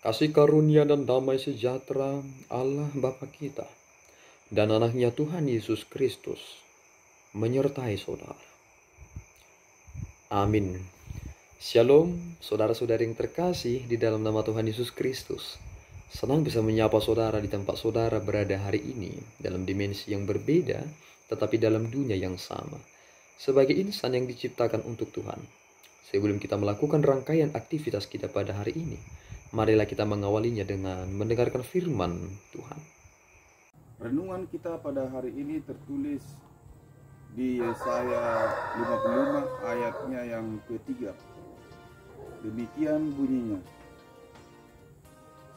Kasih karunia dan damai sejahtera Allah Bapa kita dan anaknya Tuhan Yesus Kristus menyertai saudara. Amin. Shalom, saudara-saudari yang terkasih di dalam nama Tuhan Yesus Kristus. Senang bisa menyapa saudara di tempat saudara berada hari ini dalam dimensi yang berbeda, tetapi dalam dunia yang sama. Sebagai insan yang diciptakan untuk Tuhan. Sebelum kita melakukan rangkaian aktivitas kita pada hari ini, marilah kita mengawalinya dengan mendengarkan firman Tuhan. Renungan kita pada hari ini tertulis di Yesaya 55 ayatnya yang ketiga. Demikian bunyinya.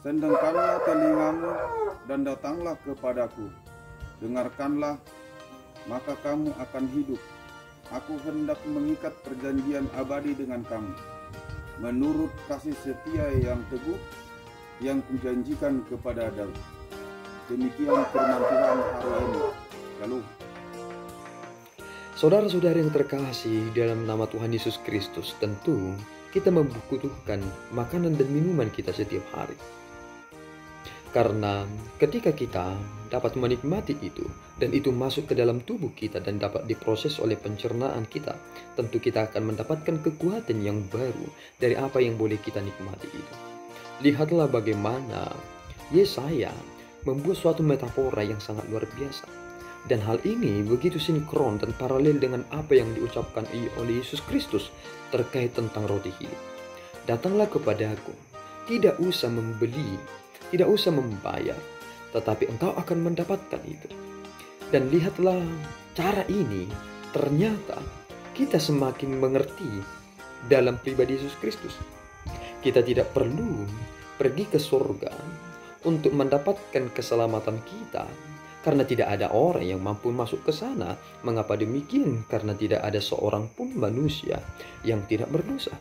Sendangkanlah telingamu dan datanglah kepadaku. Dengarkanlah, maka kamu akan hidup. Aku hendak mengikat perjanjian abadi dengan kamu, menurut kasih setia yang teguh yang kujanjikan kepada Daud. Demikian firman Tuhan hari ini. Lalu, Saudara-saudari yang terkasih dalam nama Tuhan Yesus Kristus, tentu kita membutuhkan makanan dan minuman kita setiap hari. Karena ketika kita dapat menikmati itu, dan itu masuk ke dalam tubuh kita dan dapat diproses oleh pencernaan kita, tentu kita akan mendapatkan kekuatan yang baru dari apa yang boleh kita nikmati itu. Lihatlah bagaimana Yesaya membuat suatu metafora yang sangat luar biasa. Dan hal ini begitu sinkron dan paralel dengan apa yang diucapkan oleh Yesus Kristus terkait tentang roti hidup. Datanglah kepadaku, tidak usah membeli, tidak usah membayar, tetapi engkau akan mendapatkan itu. Dan lihatlah cara ini, ternyata kita semakin mengerti dalam pribadi Yesus Kristus. Kita tidak perlu pergi ke surga untuk mendapatkan keselamatan kita, karena tidak ada orang yang mampu masuk ke sana. Mengapa demikian? Karena tidak ada seorang pun manusia yang tidak berdosa.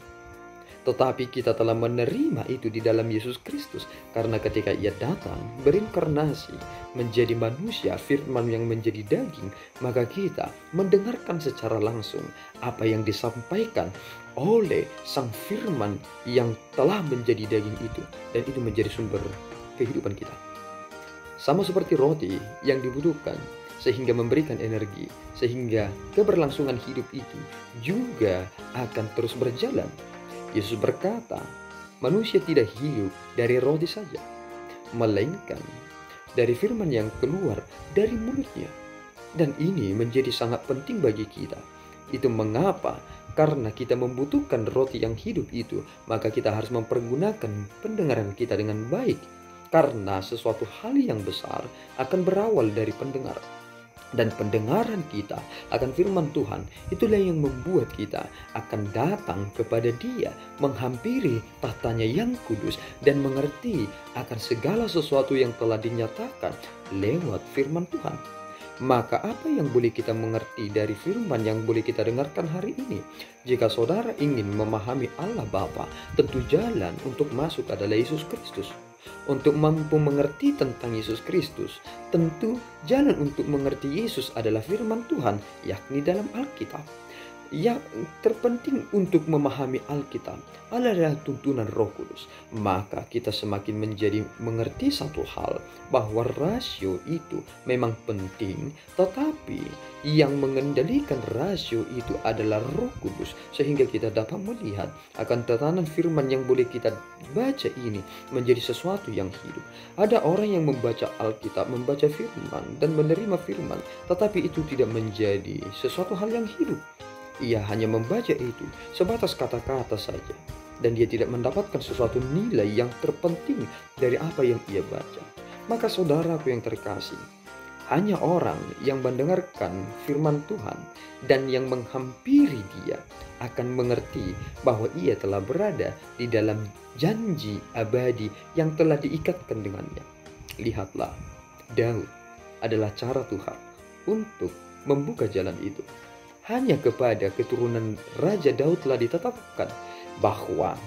Tetapi kita telah menerima itu di dalam Yesus Kristus, karena ketika Ia datang berinkarnasi menjadi manusia, firman yang menjadi daging, maka kita mendengarkan secara langsung apa yang disampaikan oleh sang firman yang telah menjadi daging itu, dan itu menjadi sumber kehidupan kita. Sama seperti roti yang dibutuhkan sehingga memberikan energi, sehingga keberlangsungan hidup itu juga akan terus berjalan. Yesus berkata, manusia tidak hidup dari roti saja, melainkan dari firman yang keluar dari mulutnya. Dan ini menjadi sangat penting bagi kita. Itu mengapa? Karena kita membutuhkan roti yang hidup itu, maka kita harus mempergunakan pendengaran kita dengan baik. Karena sesuatu hal yang besar akan berawal dari pendengar. Dan pendengaran kita akan firman Tuhan, itulah yang membuat kita akan datang kepada Dia, menghampiri tahtanya yang kudus, dan mengerti akan segala sesuatu yang telah dinyatakan lewat firman Tuhan. Maka apa yang boleh kita mengerti dari firman yang boleh kita dengarkan hari ini? Jika saudara ingin memahami Allah Bapa, tentu jalan untuk masuk adalah Yesus Kristus. Untuk mampu mengerti tentang Yesus Kristus, tentu jalan untuk mengerti Yesus adalah firman Tuhan, yakni dalam Alkitab. Yang terpenting untuk memahami Alkitab adalah tuntunan Roh Kudus. Maka kita semakin menjadi mengerti satu hal, bahwa rasio itu memang penting, tetapi yang mengendalikan rasio itu adalah Roh Kudus, sehingga kita dapat melihat akan tatanan firman yang boleh kita baca ini menjadi sesuatu yang hidup. Ada orang yang membaca Alkitab, membaca firman dan menerima firman, tetapi itu tidak menjadi sesuatu hal yang hidup. Ia hanya membaca itu sebatas kata-kata saja, dan dia tidak mendapatkan sesuatu nilai yang terpenting dari apa yang ia baca. Maka saudaraku yang terkasih, hanya orang yang mendengarkan firman Tuhan dan yang menghampiri Dia akan mengerti bahwa ia telah berada di dalam janji abadi yang telah diikatkan dengannya. Lihatlah, Daud adalah cara Tuhan untuk membuka jalan itu. Hanya kepada keturunan Raja Daud telah ditetapkan bahwa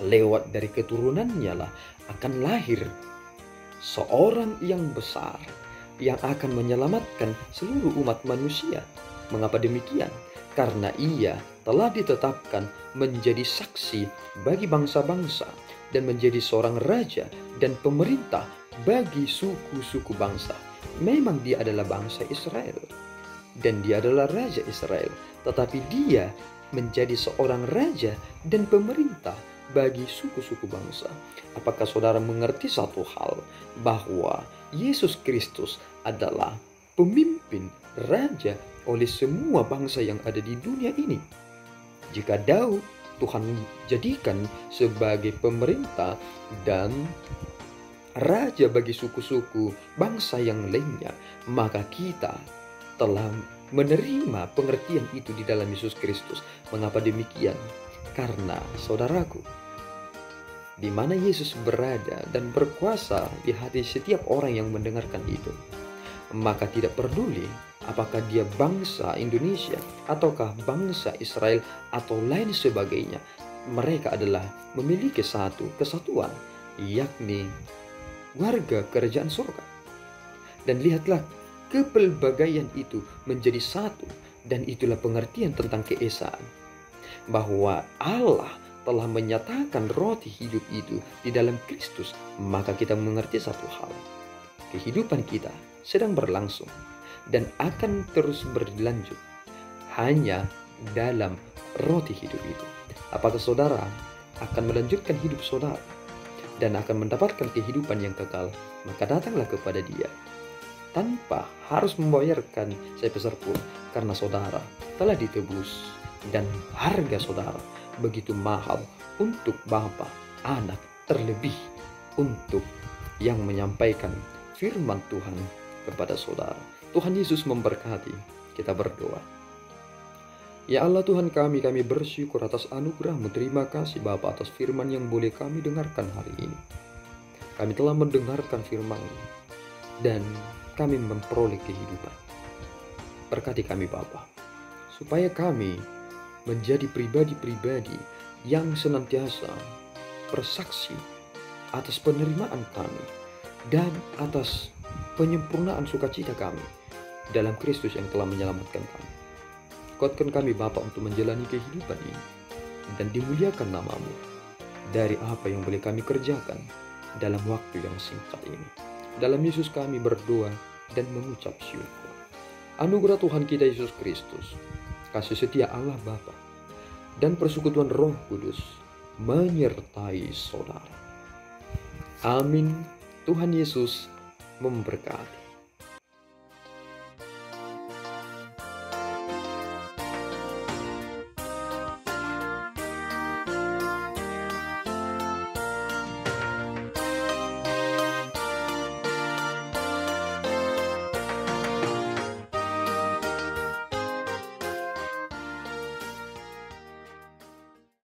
lewat dari keturunannya lah akan lahir seorang yang besar yang akan menyelamatkan seluruh umat manusia. Mengapa demikian? Karena ia telah ditetapkan menjadi saksi bagi bangsa-bangsa dan menjadi seorang raja dan pemerintah bagi suku-suku bangsa. Memang dia adalah bangsa Israel dan dia adalah raja Israel, tetapi dia menjadi seorang raja dan pemerintah bagi suku-suku bangsa. Apakah saudara mengerti satu hal, bahwa Yesus Kristus adalah pemimpin raja oleh semua bangsa yang ada di dunia ini? Jika Daud Tuhan jadikan sebagai pemerintah dan raja bagi suku-suku bangsa yang lainnya, maka kita telah menerima pengertian itu di dalam Yesus Kristus. Mengapa demikian? Karena saudaraku, di mana Yesus berada dan berkuasa di hati setiap orang yang mendengarkan itu, maka tidak peduli apakah dia bangsa Indonesia ataukah bangsa Israel atau lain sebagainya, mereka adalah memiliki satu kesatuan, yakni warga kerajaan surga. Dan lihatlah, kepelbagaian itu menjadi satu, dan itulah pengertian tentang keesaan, bahwa Allah telah menyatakan roti hidup itu di dalam Kristus. Maka kita mengerti satu hal, kehidupan kita sedang berlangsung dan akan terus berlanjut hanya dalam roti hidup itu. Apakah saudara akan melanjutkan hidup saudara dan akan mendapatkan kehidupan yang kekal? Maka datanglah kepada Dia tanpa harus membayarkan sebesar pun, karena saudara telah ditebus dan harga saudara begitu mahal untuk Bapa, Anak, terlebih untuk yang menyampaikan firman Tuhan kepada saudara. Tuhan Yesus memberkati. Kita berdoa. Ya Allah Tuhan kami bersyukur atas anugerah-Mu. Terima kasih Bapa atas firman yang boleh kami dengarkan hari ini. Kami telah mendengarkan firman-Mu dan kami memperoleh kehidupan. Berkati kami Bapa, supaya kami menjadi pribadi-pribadi yang senantiasa bersaksi atas penerimaan kami dan atas penyempurnaan sukacita kami dalam Kristus yang telah menyelamatkan kami. Kuatkan kami Bapa untuk menjalani kehidupan ini, dan dimuliakan nama-Mu dari apa yang boleh kami kerjakan dalam waktu yang singkat ini. Dalam Yesus kami berdoa dan mengucap syukur. Anugerah Tuhan kita Yesus Kristus, kasih setia Allah Bapa, dan persekutuan Roh Kudus menyertai saudara. Amin. Tuhan Yesus memberkati.